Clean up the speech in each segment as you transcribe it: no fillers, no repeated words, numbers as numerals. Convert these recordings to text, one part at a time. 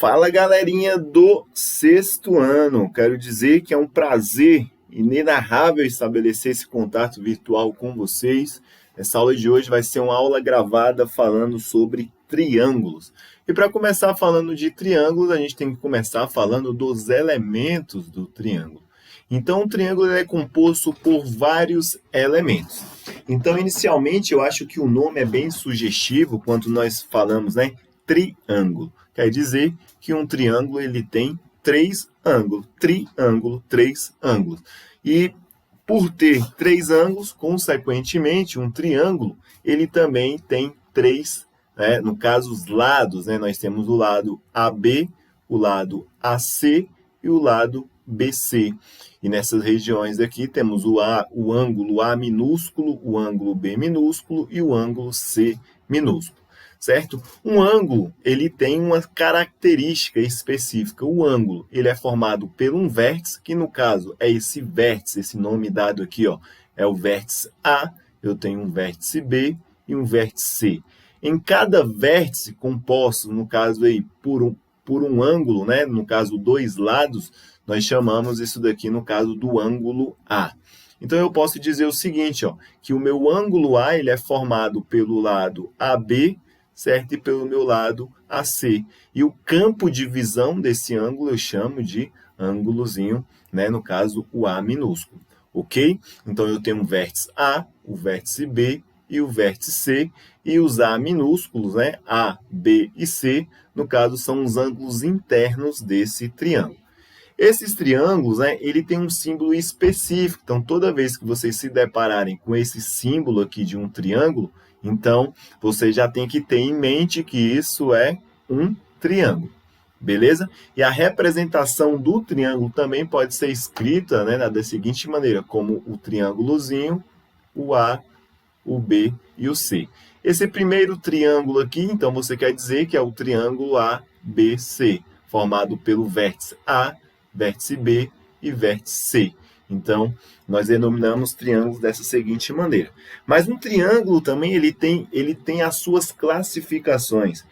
Fala, galerinha do sexto ano. Quero dizer que é um prazer inenarrável estabelecer esse contato virtual com vocês. Essa aula de hoje vai ser uma aula gravada falando sobre triângulos. E para começar falando de triângulos, a gente tem que começar falando dos elementos do triângulo. Então, o triângulo é composto por vários elementos. Então, inicialmente, eu acho que o nome é bem sugestivo quando nós falamos, né? Triângulo. Quer dizer que um triângulo ele tem três ângulos. Triângulo, três ângulos. E por ter três ângulos, consequentemente, um triângulo, ele também tem três, né? No caso, os lados, né? Nós temos o lado AB, o lado AC e o lado BC. E nessas regiões aqui temos o ângulo A minúsculo, o ângulo B minúsculo e o ângulo C minúsculo. Certo? Um ângulo, ele tem uma característica específica. O ângulo, ele é formado por um vértice, que no caso é esse vértice, esse nome dado aqui, ó, é o vértice A, eu tenho um vértice B e um vértice C. Em cada vértice composto, no caso aí, por um ângulo, né, no caso dois lados, nós chamamos isso daqui, no caso, do ângulo A. Então, eu posso dizer o seguinte, ó, que o meu ângulo A ele é formado pelo lado AB, certo? E pelo meu lado AC. E o campo de visão desse ângulo eu chamo de ângulozinho, né? No caso, o A minúsculo, ok? Então, eu tenho um vértice A, o vértice B e o vértice C, e os A minúsculos, né? A, B e C, no caso, são os ângulos internos desse triângulo. Esses triângulos, né, ele tem um símbolo específico, então toda vez que vocês se depararem com esse símbolo aqui de um triângulo, então você já tem que ter em mente que isso é um triângulo, beleza? E a representação do triângulo também pode ser escrita, né, da seguinte maneira, como o triângulozinho, o A, o B e o C. Esse primeiro triângulo aqui, então você quer dizer que é o triângulo ABC, formado pelo vértice A, vértice B e vértice C. Então, nós denominamos triângulos dessa seguinte maneira. Mas um triângulo também ele tem as suas classificações.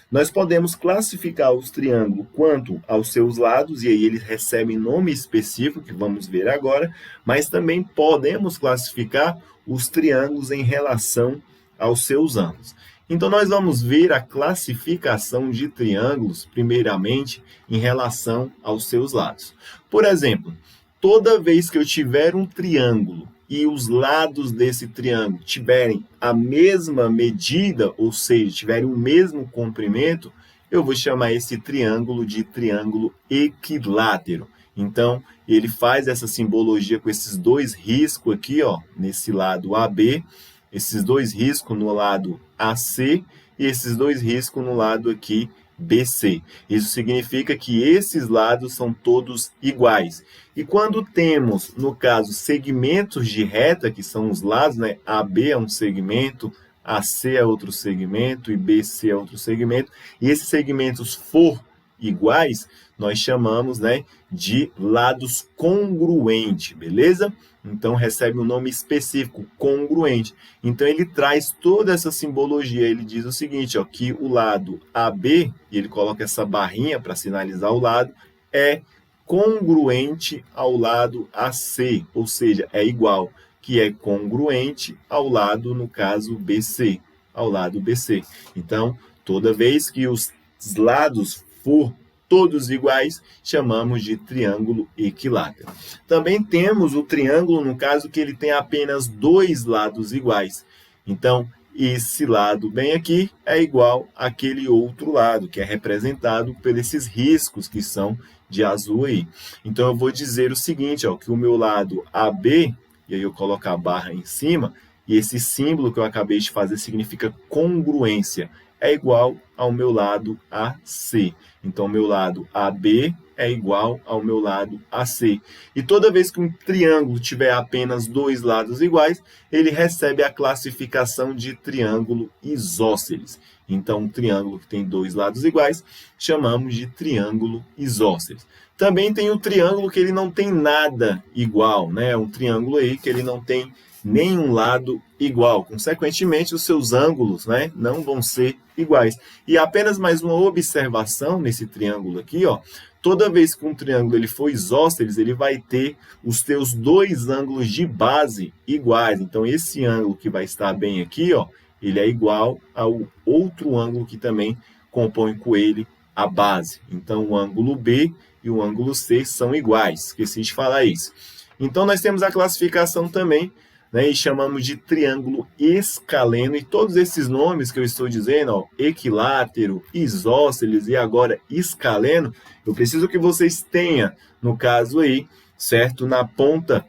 Nós podemos classificar os triângulos quanto aos seus lados, e aí eles recebem nome específico, que vamos ver agora, mas também podemos classificar os triângulos em relação aos seus ângulos. Então, nós vamos ver a classificação de triângulos, primeiramente, em relação aos seus lados. Por exemplo, toda vez que eu tiver um triângulo e os lados desse triângulo tiverem a mesma medida, ou seja, tiverem o mesmo comprimento, eu vou chamar esse triângulo de triângulo equilátero. Então, ele faz essa simbologia com esses dois riscos aqui, ó, nesse lado AB, esses dois riscos no lado AC e esses dois riscos no lado aqui BC. Isso significa que esses lados são todos iguais. E quando temos, no caso, segmentos de reta, que são os lados, né? AB é um segmento, AC é outro segmento e BC é outro segmento, e esses segmentos for iguais, nós chamamos, né, de lados congruentes, beleza? Então, recebe um nome específico, congruente. Então, ele traz toda essa simbologia. Ele diz o seguinte, ó, que o lado AB, e ele coloca essa barrinha para sinalizar o lado, é congruente ao lado AC, ou seja, é igual, que é congruente ao lado, no caso, BC, ao lado BC. Então, toda vez que os lados for todos iguais, chamamos de triângulo equilátero. Também temos o triângulo, no caso, que ele tem apenas dois lados iguais. Então, esse lado bem aqui é igual àquele outro lado, que é representado por esses riscos que são de azul aí. Então, eu vou dizer o seguinte, ó, que o meu lado AB, e aí eu coloco a barra em cima, e esse símbolo que eu acabei de fazer significa congruência, é igual ao meu lado AC. Então, o meu lado AB é igual ao meu lado AC. E toda vez que um triângulo tiver apenas dois lados iguais, ele recebe a classificação de triângulo isósceles. Então, um triângulo que tem dois lados iguais, chamamos de triângulo isósceles. Também tem o triângulo que ele não tem nada igual, né? Um triângulo aí que ele não tem nenhum lado igual. Consequentemente, os seus ângulos, né, não vão ser iguais. E apenas mais uma observação nesse triângulo aqui, ó. Toda vez que um triângulo ele for isósceles, ele vai ter os seus dois ângulos de base iguais. Então, esse ângulo que vai estar bem aqui, ó, ele é igual ao outro ângulo que também compõe com ele a base. Então, o ângulo B e o ângulo C são iguais. Esqueci de falar isso. Então, nós temos a classificação também, né, e chamamos de triângulo escaleno. E todos esses nomes que eu estou dizendo, ó, equilátero, isósceles e agora escaleno, eu preciso que vocês tenham, no caso aí, certo? Na ponta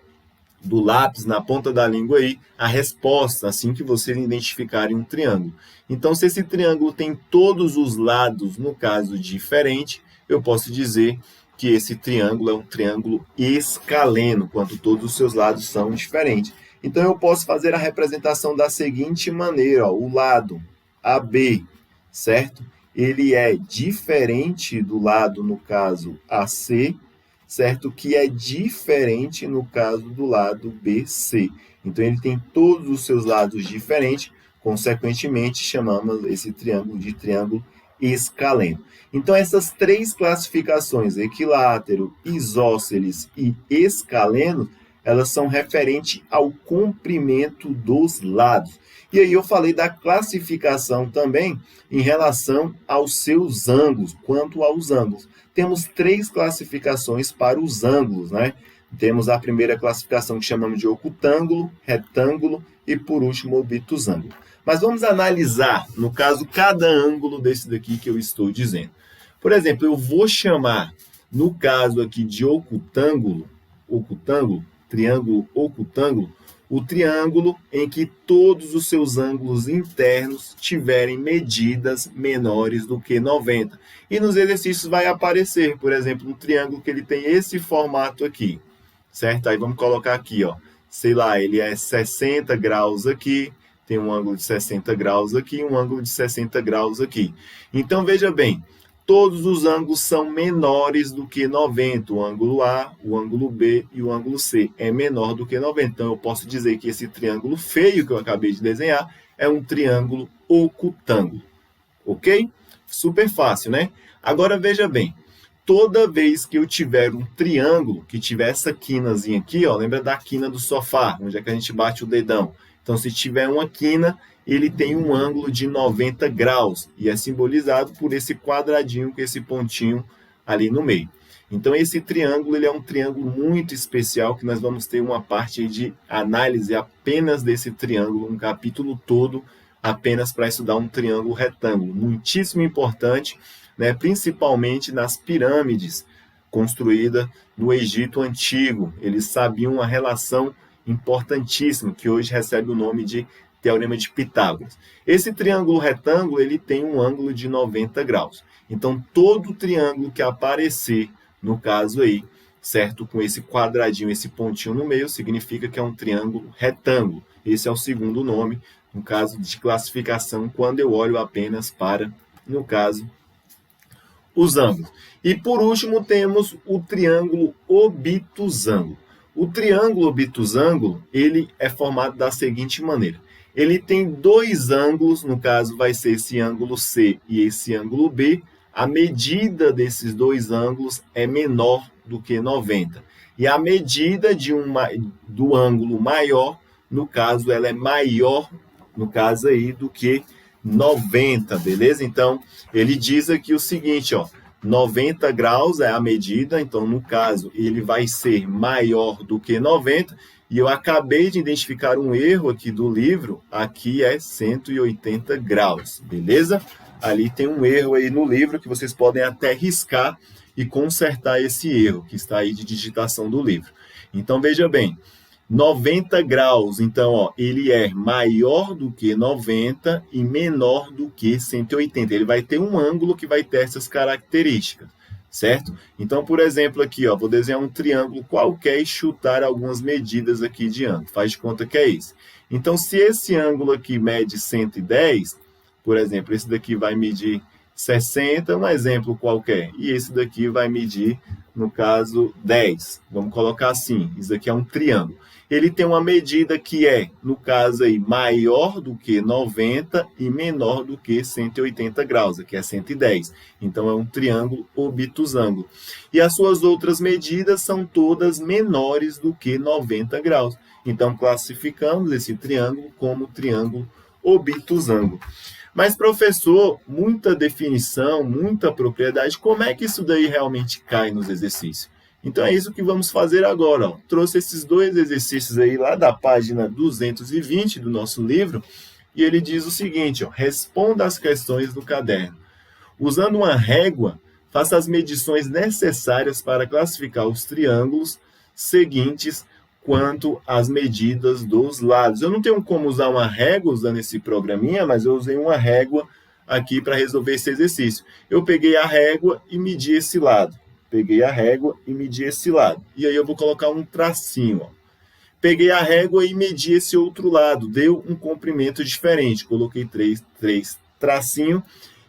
do lápis, na ponta da língua aí, a resposta, assim que vocês identificarem um triângulo. Então, se esse triângulo tem todos os lados, no caso, diferente, eu posso dizer que esse triângulo é um triângulo escaleno, quando todos os seus lados são diferentes. Então, eu posso fazer a representação da seguinte maneira, ó, o lado AB, certo? Ele é diferente do lado, no caso, AC, certo? Que é diferente no caso do lado BC. Então, ele tem todos os seus lados diferentes, consequentemente, chamamos esse triângulo de triângulo escaleno. Então, essas três classificações, equilátero, isósceles e escaleno, elas são referentes ao comprimento dos lados. E aí eu falei da classificação também em relação aos seus ângulos, quanto aos ângulos. Temos três classificações para os ângulos, né? Temos a primeira classificação que chamamos de ocutângulo, retângulo e, por último, obtusângulo. Mas vamos analisar, no caso, cada ângulo desse daqui que eu estou dizendo. Por exemplo, eu vou chamar, no caso aqui de ocutângulo, triângulo ocutângulo, o triângulo em que todos os seus ângulos internos tiverem medidas menores do que 90. E nos exercícios vai aparecer, por exemplo, um triângulo que ele tem esse formato aqui, certo? Aí vamos colocar aqui, ó, sei lá, ele é 60 graus aqui, tem um ângulo de 60 graus aqui e um ângulo de 60 graus aqui. Então, veja bem, todos os ângulos são menores do que 90. O ângulo A, o ângulo B e o ângulo C é menor do que 90. Então, eu posso dizer que esse triângulo feio que eu acabei de desenhar é um triângulo ocutângulo. Ok? Super fácil, né? Agora, veja bem. Toda vez que eu tiver um triângulo que tiver essa quinazinha aqui, ó, lembra da quina do sofá, onde é que a gente bate o dedão? Então, se tiver uma quina, ele tem um ângulo de 90 graus e é simbolizado por esse quadradinho com esse pontinho ali no meio. Então, esse triângulo ele é um triângulo muito especial que nós vamos ter uma parte de análise apenas desse triângulo, um capítulo todo apenas para estudar um triângulo retângulo. Muitíssimo importante, né, principalmente nas pirâmides construídas no Egito Antigo. Eles sabiam uma relação importantíssima, que hoje recebe o nome de Teorema de Pitágoras. Esse triângulo retângulo ele tem um ângulo de 90 graus. Então, todo triângulo que aparecer, no caso aí, certo? Com esse quadradinho, esse pontinho no meio, significa que é um triângulo retângulo. Esse é o segundo nome, no caso de classificação, quando eu olho apenas para, no caso, os ângulos. E, por último, temos o triângulo obtusângulo. O triângulo obtusângulo, ele é formado da seguinte maneira. Ele tem dois ângulos, no caso vai ser esse ângulo C e esse ângulo B. A medida desses dois ângulos é menor do que 90. E a medida do ângulo maior, no caso, ela é maior, no caso aí, do que 90, beleza? Então, ele diz aqui o seguinte, ó, 90 graus é a medida, então, no caso, ele vai ser maior do que 90, e eu acabei de identificar um erro aqui do livro, aqui é 180 graus, beleza? Ali tem um erro aí no livro que vocês podem até riscar e consertar esse erro que está aí de digitação do livro. Então, veja bem, 90 graus, então, ó, ele é maior do que 90 e menor do que 180. Ele vai ter um ângulo que vai ter essas características, certo? Então, por exemplo, aqui, ó, vou desenhar um triângulo qualquer e chutar algumas medidas aqui de ângulo. Faz de conta que é esse. Então, se esse ângulo aqui mede 110, por exemplo, esse daqui vai medir 60, um exemplo qualquer, e esse daqui vai medir no caso 10. Vamos colocar assim, isso aqui é um triângulo. Ele tem uma medida que é, no caso aí, maior do que 90 e menor do que 180 graus, aqui é 110. Então, é um triângulo obtusângulo. E as suas outras medidas são todas menores do que 90 graus. Então, classificamos esse triângulo como triângulo obtusângulo. Mas, professor, muita definição, muita propriedade, como é que isso daí realmente cai nos exercícios? Então, é isso que vamos fazer agora. Ó. Trouxe esses dois exercícios aí lá da página 220 do nosso livro, e ele diz o seguinte, ó, responda as questões do caderno. Usando uma régua, faça as medições necessárias para classificar os triângulos seguintes quanto às medidas dos lados. Eu não tenho como usar uma régua usando esse programinha, mas eu usei uma régua aqui para resolver esse exercício. Eu peguei a régua e medi esse lado. Peguei a régua e medi esse lado. E aí eu vou colocar um tracinho. Ó. Peguei a régua e medi esse outro lado. Deu um comprimento diferente. Coloquei três tracinhos.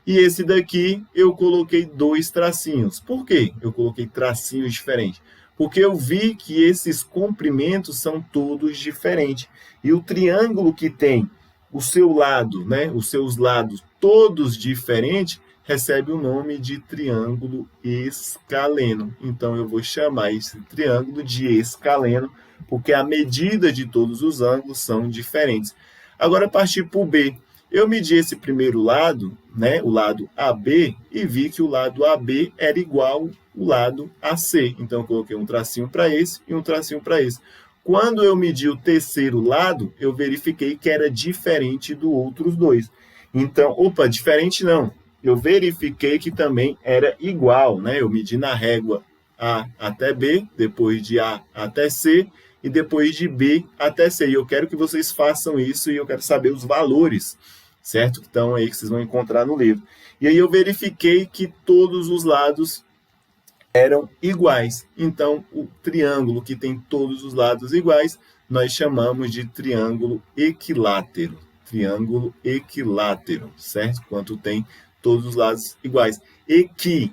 E esse daqui eu coloquei 2 tracinhos. Por quê? Eu coloquei tracinhos diferentes. Porque eu vi que esses comprimentos são todos diferentes. E o triângulo que tem o seu lado, né, os seus lados todos diferentes, recebe o nome de triângulo escaleno. Então, eu vou chamar esse triângulo de escaleno, porque a medida de todos os ângulos são diferentes. Agora, partir para o B. Eu medi esse primeiro lado, né, o lado AB, e vi que o lado AB era igual ao lado AC. Então, eu coloquei um tracinho para esse e um tracinho para esse. Quando eu medi o terceiro lado, eu verifiquei que era diferente dos outros dois. Então, diferente não. Eu verifiquei que também era igual, né? Eu medi na régua A até B, depois de A até C, e depois de B até C. E eu quero que vocês façam isso e eu quero saber os valores, certo? Então, aí que vocês vão encontrar no livro. E aí eu verifiquei que todos os lados eram iguais. Então, o triângulo que tem todos os lados iguais, nós chamamos de triângulo equilátero. Triângulo equilátero, certo? Quanto tem todos os lados iguais. Equi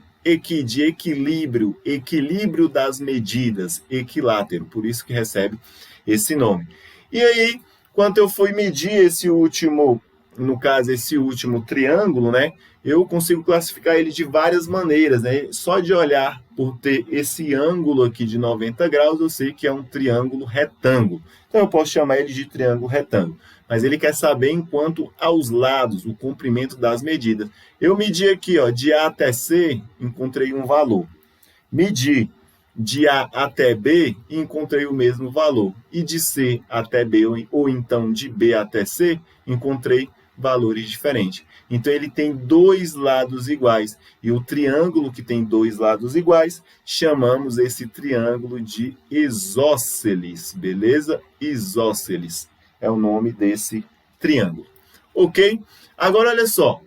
de equilíbrio, equilíbrio das medidas, equilátero, por isso que recebe esse nome. E aí, quando eu fui medir esse último, no caso, esse último triângulo, né, eu consigo classificar ele de várias maneiras, né? Só de olhar por ter esse ângulo aqui de 90 graus, eu sei que é um triângulo retângulo. Então, eu posso chamar ele de triângulo retângulo. Mas ele quer saber em quanto aos lados, o comprimento das medidas. Eu medi aqui, ó, de A até C, encontrei um valor. Medi de A até B e encontrei o mesmo valor. E de C até B, ou então de B até C, encontrei valores diferentes. Então, ele tem 2 lados iguais. E o triângulo que tem 2 lados iguais, chamamos esse triângulo de isósceles, beleza? Isósceles é o nome desse triângulo. Ok? Agora, olha só.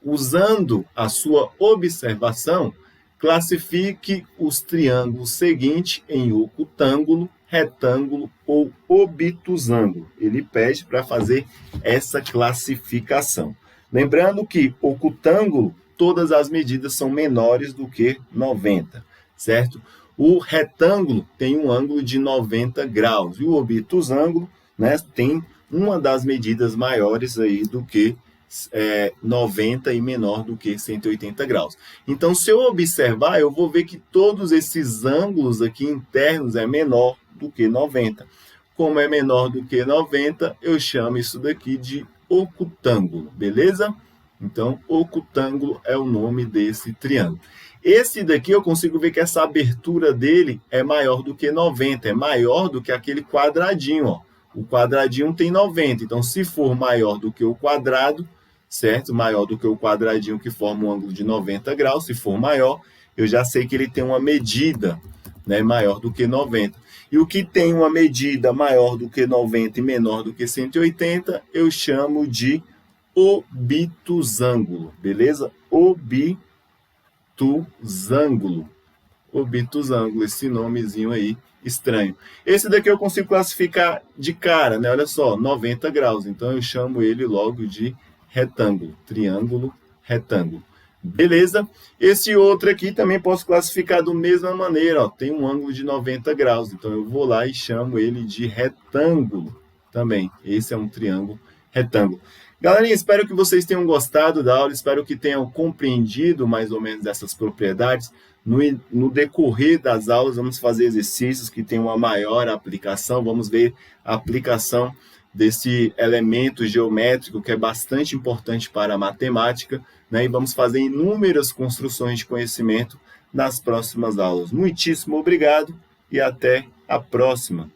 Usando a sua observação, classifique os triângulos seguintes em ocutângulo, retângulo ou obtusângulo. Ele pede para fazer essa classificação. Lembrando que ocutângulo, todas as medidas são menores do que 90, certo? O retângulo tem um ângulo de 90 graus e o obtusângulo, né, tem uma das medidas maiores aí do que 90 e menor do que 180 graus. Então, se eu observar, eu vou ver que todos esses ângulos aqui internos é menor do que 90. Como é menor do que 90, eu chamo isso daqui de ocutângulo, beleza? Então, ocutângulo é o nome desse triângulo. Esse daqui eu consigo ver que essa abertura dele é maior do que 90, é maior do que aquele quadradinho, ó. O quadradinho tem 90, então se for maior do que o quadrado, certo? Maior do que o quadradinho que forma um ângulo de 90 graus, se for maior, eu já sei que ele tem uma medida, né, maior do que 90. E o que tem uma medida maior do que 90 e menor do que 180, eu chamo de obtusângulo, beleza? Obtusângulo. Obtusângulo, esse nomezinho aí estranho. Esse daqui eu consigo classificar de cara, né? Olha só, 90 graus. Então, eu chamo ele logo de retângulo, triângulo retângulo. Beleza? Esse outro aqui também posso classificar da mesma maneira, ó, tem um ângulo de 90 graus, então eu vou lá e chamo ele de retângulo também. Esse é um triângulo retângulo. Galerinha, espero que vocês tenham gostado da aula, espero que tenham compreendido mais ou menos essas propriedades. No decorrer das aulas, vamos fazer exercícios que têm uma maior aplicação, vamos ver a aplicação desse elemento geométrico que é bastante importante para a matemática, né? E vamos fazer inúmeras construções de conhecimento nas próximas aulas. Muitíssimo obrigado e até a próxima.